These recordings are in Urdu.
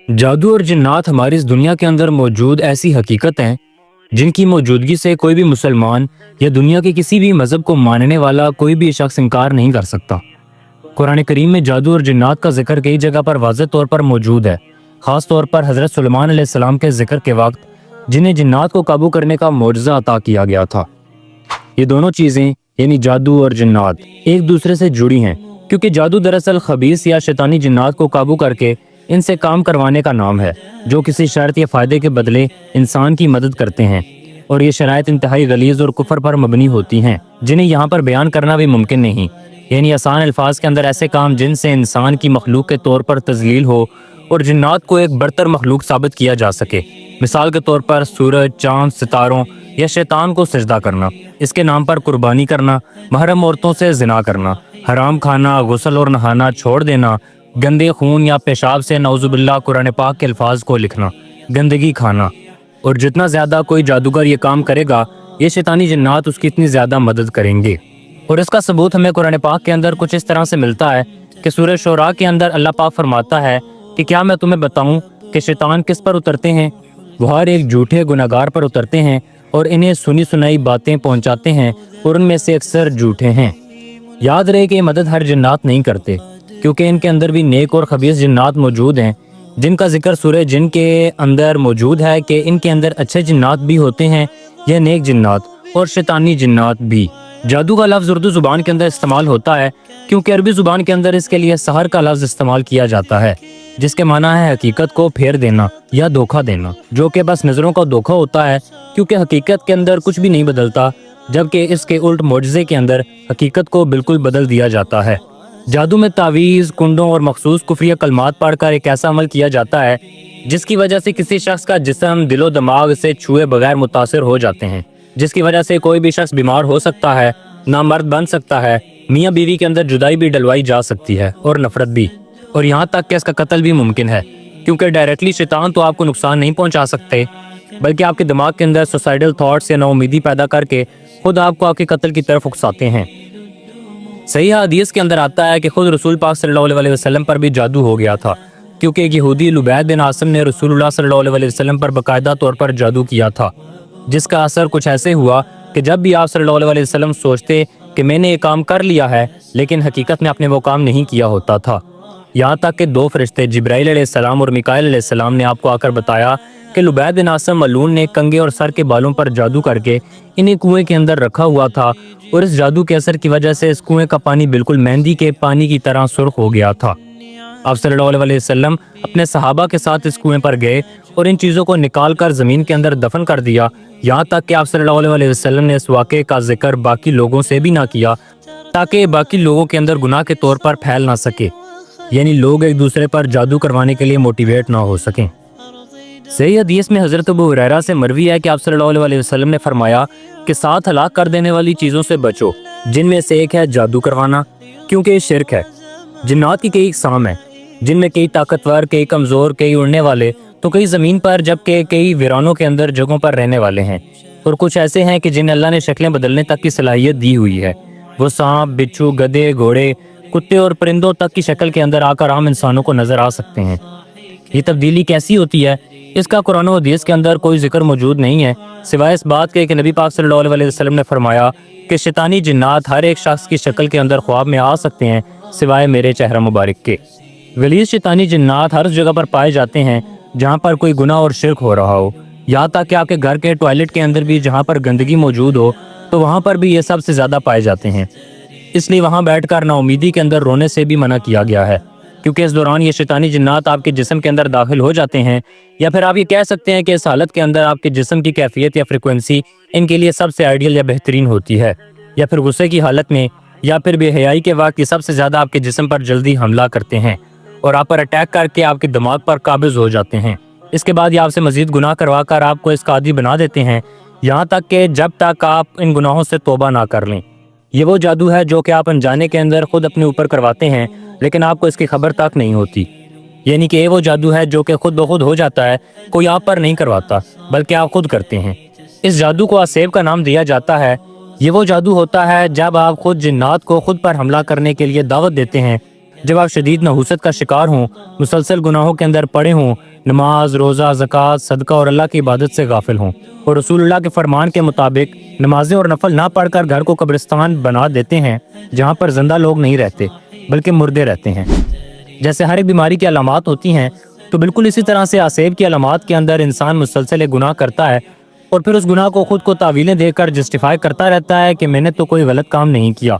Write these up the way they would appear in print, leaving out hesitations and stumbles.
جادو اور جنات ہماری اس دنیا کے اندر موجود ایسی حقیقت ہیں جن کی موجودگی سے کوئی بھی مسلمان یا دنیا کے کسی بھی مذہب کو ماننے والا کوئی بھی شخص انکار نہیں کر سکتا۔ قرآن کریم میں جادو اور جنات کا ذکر کئی جگہ پر واضح طور پر موجود ہے، خاص طور پر حضرت سلیمان علیہ السلام کے ذکر کے وقت جنہیں جنات کو قابو کرنے کا معجزہ عطا کیا گیا تھا۔ یہ دونوں چیزیں یعنی جادو اور جنات ایک دوسرے سے جڑی ہیں، کیونکہ جادو دراصل خبیث یا شیطانی جنات کو قابو کر کے ان سے کام کروانے کا نام ہے، جو کسی شرط یا فائدے کے بدلے انسان کی مدد کرتے ہیں، اور یہ شرائط انتہائی غلیظ اور کفر پر مبنی ہوتی ہیں جنہیں یہاں پر بیان کرنا بھی ممکن نہیں، یعنی آسان الفاظ کے اندر ایسے کام جن سے انسان کی مخلوق کے طور پر تذلیل ہو اور جنات کو ایک برتر مخلوق ثابت کیا جا سکے۔ مثال کے طور پر سورج، چاند، ستاروں یا شیطان کو سجدہ کرنا، اس کے نام پر قربانی کرنا، محرم عورتوں سے زنا کرنا، حرام کھانا، غسل اور نہانا چھوڑ دینا، گندے خون یا پیشاب سے نعوذ باللہ قرآن پاک کے الفاظ کو لکھنا، گندگی کھانا، اور جتنا زیادہ کوئی جادوگر یہ کام کرے گا یہ شیطانی جنات اس کی اتنی زیادہ مدد کریں گے۔ اور اس کا ثبوت ہمیں قرآن پاک کے اندر کچھ اس طرح سے ملتا ہے کہ سورہ شعراء کے اندر اللہ پاک فرماتا ہے کہ کیا میں تمہیں بتاؤں کہ شیطان کس پر اترتے ہیں؟ وہ ہر ایک جھوٹے گناہگار پر اترتے ہیں اور انہیں سنی سنائی باتیں پہنچاتے ہیں اور ان میں سے اکثر جھوٹے ہیں۔ یاد رہے کہ یہ مدد ہر جنات نہیں کرتے، کیونکہ ان کے اندر بھی نیک اور خبیث جنات موجود ہیں، جن کا ذکر سورہ جن کے اندر موجود ہے کہ ان کے اندر اچھے جنات بھی ہوتے ہیں یا نیک جنات اور شیطانی جنات بھی۔ جادو کا لفظ اردو زبان کے اندر استعمال ہوتا ہے کیونکہ عربی زبان کے اندر اس کے لیے سحر کا لفظ استعمال کیا جاتا ہے، جس کے معنی ہے حقیقت کو پھیر دینا یا دھوکہ دینا، جو کہ بس نظروں کا دھوکہ ہوتا ہے، کیونکہ حقیقت کے اندر کچھ بھی نہیں بدلتا، جبکہ اس کے الٹ معجزے کے اندر حقیقت کو بالکل بدل دیا جاتا ہے۔ جادو میں تعویذ، کنڈوں اور مخصوص کفریہ کلمات پڑھ کر ایک ایسا عمل کیا جاتا ہے جس کی وجہ سے کسی شخص کا جسم دل و دماغ سے چھوئے بغیر متاثر ہو جاتے ہیں، جس کی وجہ سے کوئی بھی شخص بیمار ہو سکتا ہے، نامرد بن سکتا ہے، میاں بیوی کے اندر جدائی بھی ڈلوائی جا سکتی ہے اور نفرت بھی، اور یہاں تک کہ اس کا قتل بھی ممکن ہے، کیونکہ ڈائریکٹلی شیطان تو آپ کو نقصان نہیں پہنچا سکتے، بلکہ آپ کے دماغ کے اندر سوسائڈل تھاٹس یا نا امیدی پیدا کر کے خود آپ کو آپ کے قتل کی طرف اکساتے ہیں۔ صحیح حدیث کے اندر آتا ہے کہ خود رسول پاک صلی اللہ علیہ وسلم پر بھی جادو ہو گیا تھا، کیونکہ ایک یہودی لبید بن عاصم نے رسول اللہ صلی اللہ علیہ وسلم پر باقاعدہ طور پر جادو کیا تھا، جس کا اثر کچھ ایسے ہوا کہ جب بھی آپ صلی اللہ علیہ وسلم سوچتے کہ میں نے یہ کام کر لیا ہے، لیکن حقیقت میں آپ نے وہ کام نہیں کیا ہوتا تھا، یہاں تک کہ دو فرشتے جبرائیل علیہ السلام اور میکائیل علیہ السلام نے آپ کو آ کر بتایا کہ لبید بن عاصم ملعون نے کنگھے اور سر کے بالوں پر جادو کر کے انہیں کنویں کے اندر رکھا ہوا تھا، اور اس جادو کے اثر کی وجہ سے اس کنویں کا پانی بالکل مہندی کے پانی کی طرح سرخ ہو گیا تھا۔ آپ صلی اللہ علیہ وسلم اپنے صحابہ کے ساتھ اس کنویں پر گئے اور ان چیزوں کو نکال کر زمین کے اندر دفن کر دیا، یہاں تک کہ آپ صلی اللہ علیہ وسلم نے اس واقعے کا ذکر باقی لوگوں سے بھی نہ کیا، تاکہ باقی لوگوں کے اندر گناہ کے طور پر پھیل نہ سکے، یعنی لوگ ایک دوسرے پر جادو کروانے کے لیے موٹیویٹ نہ ہو سکیں۔ صحیح حدیث میں حضرت ابو ہریرہ سے مروی ہے کہ آپ صلی اللہ علیہ وسلم نے فرمایا کہ 7 ہلاک کر دینے والی چیزوں سے بچو، جن میں سے ایک ہے جادو کروانا، کیونکہ یہ شرک ہے۔ جنات کی کئی اقسام ہیں، جن میں کئی طاقتور، کئی کمزور، کئی اڑنے والے، تو کئی زمین پر، جبکہ کئی ویرانوں کے اندر جگہوں پر رہنے والے ہیں، اور کچھ ایسے ہیں کہ جنہیں اللہ نے شکلیں بدلنے تک کی صلاحیت دی ہوئی ہے، وہ سانپ، بچھو، گدھے، گھوڑے، کتے اور پرندوں تک کی شکل کے اندر آ کر عام انسانوں کو نظر آ سکتے ہیں۔ یہ تبدیلی کیسی ہوتی ہے؟ اس کا قرآن و حدیث کے اندر کوئی ذکر موجود نہیں ہے، سوائے اس بات کے کہ نبی پاک صلی اللہ علیہ وسلم نے فرمایا کہ شیطانی جنات ہر ایک شخص کی شکل کے اندر خواب میں آ سکتے ہیں سوائے میرے چہرہ مبارک کے۔ غلیظ شیطانی جنات ہر جگہ پر پائے جاتے ہیں جہاں پر کوئی گناہ اور شرک ہو رہا ہو، یہاں تک کہ آپ کے گھر کے ٹوائلٹ کے اندر بھی جہاں پر گندگی موجود ہو تو وہاں پر بھی یہ سب سے زیادہ پائے جاتے ہیں، اس لیے وہاں بیٹھ کر نا امیدی کے اندر رونے سے بھی منع کیا گیا ہے، کیونکہ اس دوران یہ شیطانی جنات آپ کے جسم کے اندر داخل ہو جاتے ہیں، یا پھر آپ یہ کہہ سکتے ہیں کہ اس حالت کے اندر آپ کے جسم کی کیفیت یا فریکوینسی ان کے لیے سب سے آئیڈیل یا بہترین ہوتی ہے، یا پھر غصے کی حالت میں یا پھر بے حیائی کے وقت یہ سب سے زیادہ آپ کے جسم پر جلدی حملہ کرتے ہیں اور آپ پر اٹیک کر کے آپ کے دماغ پر قابض ہو جاتے ہیں۔ اس کے بعد یہ آپ سے مزید گناہ کروا کر آپ کو اس کا عادی بنا دیتے ہیں، یہاں تک کہ جب تک آپ ان گناہوں سے توبہ نہ کر لیں۔ یہ وہ جادو ہے جو کہ آپ انجانے کے اندر خود اپنے اوپر کرواتے ہیں، لیکن آپ کو اس کی خبر تک نہیں ہوتی، یعنی کہ یہ وہ جادو ہے جو کہ خود بخود ہو جاتا ہے، کوئی آپ پر نہیں کرواتا بلکہ آپ خود کرتے ہیں۔ اس جادو کو آسیب کا نام دیا جاتا ہے۔ یہ وہ جادو ہوتا ہے جب آپ خود جنات کو خود پر حملہ کرنے کے لیے دعوت دیتے ہیں، جب آپ شدید نحوست کا شکار ہوں، مسلسل گناہوں کے اندر پڑے ہوں، نماز، روزہ، زکوٰۃ، صدقہ اور اللہ کی عبادت سے غافل ہوں، اور رسول اللہ کے فرمان کے مطابق نمازیں اور نفل نہ پڑھ کر گھر کو قبرستان بنا دیتے ہیں جہاں پر زندہ لوگ نہیں رہتے بلکہ مردے رہتے ہیں۔ جیسے ہر ایک بیماری کی علامات ہوتی ہیں، تو بالکل اسی طرح سے آسیب کی علامات کے اندر انسان مسلسل ایک گناہ کرتا ہے اور پھر اس گناہ کو خود کو تعویلیں دے کر جسٹیفائی کرتا رہتا ہے کہ میں نے تو کوئی غلط کام نہیں کیا۔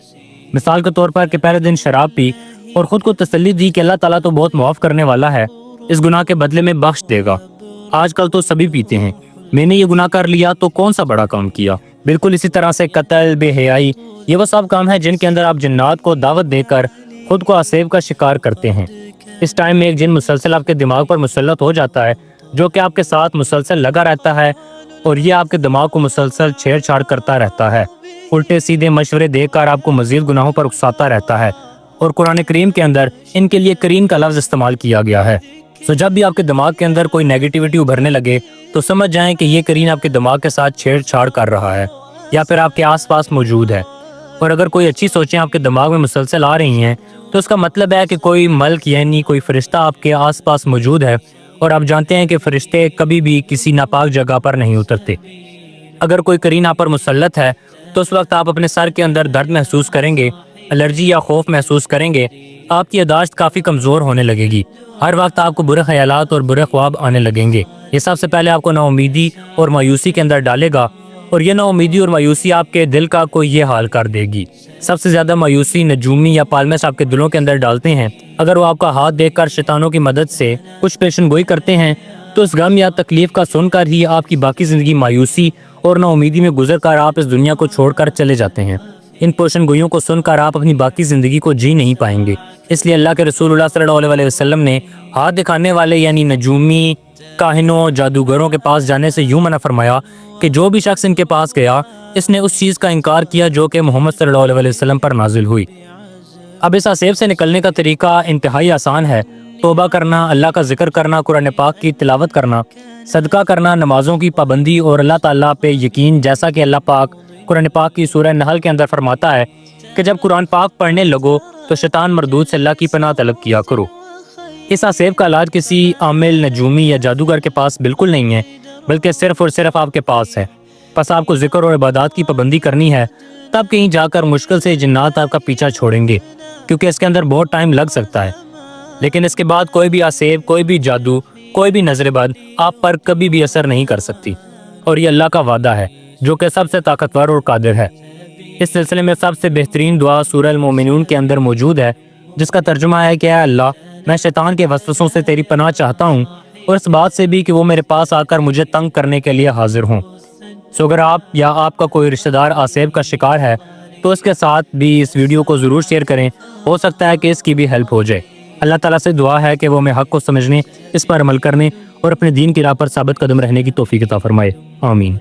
مثال کے طور پر کہ پہلے دن شراب پی اور خود کو تسلی دی کہ اللہ تعالیٰ تو بہت معاف کرنے والا ہے، اس گناہ کے بدلے میں بخش دے گا، آج کل تو سبھی پیتے ہیں، میں نے یہ گناہ کر لیا تو کون سا بڑا کام کیا۔ بالکل اسی طرح سے قتل، بے حیائی، یہ وہ سب کام ہیں جن کے اندر آپ جنات کو دعوت دے کر خود کو آسیب کا شکار کرتے ہیں۔ اس ٹائم میں ایک جن مسلسل آپ کے دماغ پر مسلط ہو جاتا ہے، جو کہ آپ کے ساتھ مسلسل لگا رہتا ہے اور یہ آپ کے دماغ کو مسلسل چھیڑ چھاڑ کرتا رہتا ہے، الٹے سیدھے مشورے دے کر آپ کو مزید گناہوں پر اکساتا رہتا ہے، اور قرآن کریم کے اندر ان کے لیے کرین کا لفظ استعمال کیا گیا ہے۔ تو جب بھی آپ کے دماغ کے اندر کوئی نیگیٹیوٹی ابھرنے لگے تو سمجھ جائیں کہ یہ کرین آپ کے دماغ کے ساتھ چھیڑ چھاڑ کر رہا ہے یا پھر آپ کے آس پاس موجود ہے۔ اور اگر کوئی اچھی سوچیں آپ کے دماغ میں مسلسل آ رہی ہیں تو اس کا مطلب ہے کہ کوئی ملک یعنی کوئی فرشتہ آپ کے آس پاس موجود ہے، اور آپ جانتے ہیں کہ فرشتے کبھی بھی کسی ناپاک جگہ پر نہیں اترتے۔ اگر کوئی کرین آپ پر مسلط ہے تو اس وقت آپ اپنے سر کے اندر درد محسوس کریں گے، الرجی یا خوف محسوس کریں گے، آپ کی یادداشت کافی کمزور ہونے لگے گی، ہر وقت آپ کو برے خیالات اور برے خواب آنے لگیں گے۔ یہ سب سے پہلے آپ کو نا امیدی اور مایوسی کے اندر ڈالے گا، اور یہ نا امیدی اور مایوسی آپ کے دل کا کوئی یہ حال کر دے گی۔ سب سے زیادہ مایوسی نجومی یا پالمس آپ کے دلوں کے اندر ڈالتے ہیں۔ اگر وہ آپ کا ہاتھ دیکھ کر شیطانوں کی مدد سے کچھ پیشن گوئی کرتے ہیں تو اس غم یا تکلیف کا سن کر ہی آپ کی باقی زندگی مایوسی اور نا امیدی میں گزر کر آپ اس دنیا کو چھوڑ کر چلے جاتے ہیں۔ ان پیشن گوئیوں کو سن کر آپ اپنی باقی زندگی کو جی نہیں پائیں گے۔ اس لیے اللہ کے رسول اللہ صلی اللہ علیہ وسلم نے ہاتھ دکھانے والے یعنی نجومی، کاہنوں، جادوگروں کے پاس جانے سے یوں منع فرمایا کہ جو بھی شخص ان کے پاس گیا اس نے اس چیز کا انکار کیا جو کہ محمد صلی اللہ علیہ وسلم پر نازل ہوئی۔ اب اس آسیب سے نکلنے کا طریقہ انتہائی آسان ہے۔ توبہ کرنا، اللہ کا ذکر کرنا، قرآن پاک کی تلاوت کرنا، صدقہ کرنا، نمازوں کی پابندی اور اللہ تعالیٰ پہ یقین، جیسا کہ اللہ پاک قرآن پاک کی سورہ نحل کے اندر فرماتا ہے کہ جب قرآن پاک پڑھنے لگو تو شیطان مردود سے اللہ کی پناہ طلب کیا کرو۔ اس آسیب کا علاج کسی عامل، نجومی یا جادوگر کے پاس بالکل نہیں ہے، بلکہ صرف اور صرف آپ کے پاس ہے۔ پس آپ کو ذکر اور عبادات کی پابندی کرنی ہے، تب کہیں جا کر مشکل سے جنات آپ کا پیچھا چھوڑیں گے، کیونکہ اس کے اندر بہت ٹائم لگ سکتا ہے، لیکن اس کے بعد کوئی بھی آسیب، کوئی بھی جادو، کوئی بھی نظر بد آپ پر کبھی بھی اثر نہیں کر سکتی، اور یہ اللہ کا وعدہ ہے جو کہ سب سے طاقتور اور قادر ہے۔ اس سلسلے میں سب سے بہترین دعا سورہ المومنون کے اندر موجود ہے، جس کا ترجمہ ہے کہ اے اللہ، میں شیطان کے وسوسوں سے تیری پناہ چاہتا ہوں، اور اس بات سے بھی کہ وہ میرے پاس آ کر مجھے تنگ کرنے کے لیے حاضر ہوں۔ اگر آپ یا آپ کا کوئی رشتہ دار آسیب کا شکار ہے تو اس کے ساتھ بھی اس ویڈیو کو ضرور شیئر کریں، ہو سکتا ہے کہ اس کی بھی ہیلپ ہو جائے۔ اللہ تعالیٰ سے دعا ہے کہ وہ ہمیں حق کو سمجھنے، اس پر عمل کرنے اور اپنے دین کی راہ پر ثابت قدم رہنے کی توفیق عطا فرمائے، آمین۔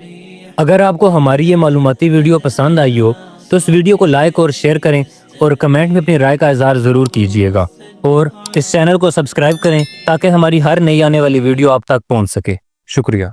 اگر آپ کو ہماری یہ معلوماتی ویڈیو پسند آئی ہو تو اس ویڈیو کو لائک اور شیئر کریں، اور کمنٹ میں اپنی رائے کا اظہار ضرور کیجیے گا، اور اس چینل کو سبسکرائب کریں تاکہ ہماری ہر نئی آنے والی ویڈیو آپ تک پہنچ سکے۔ شکریہ۔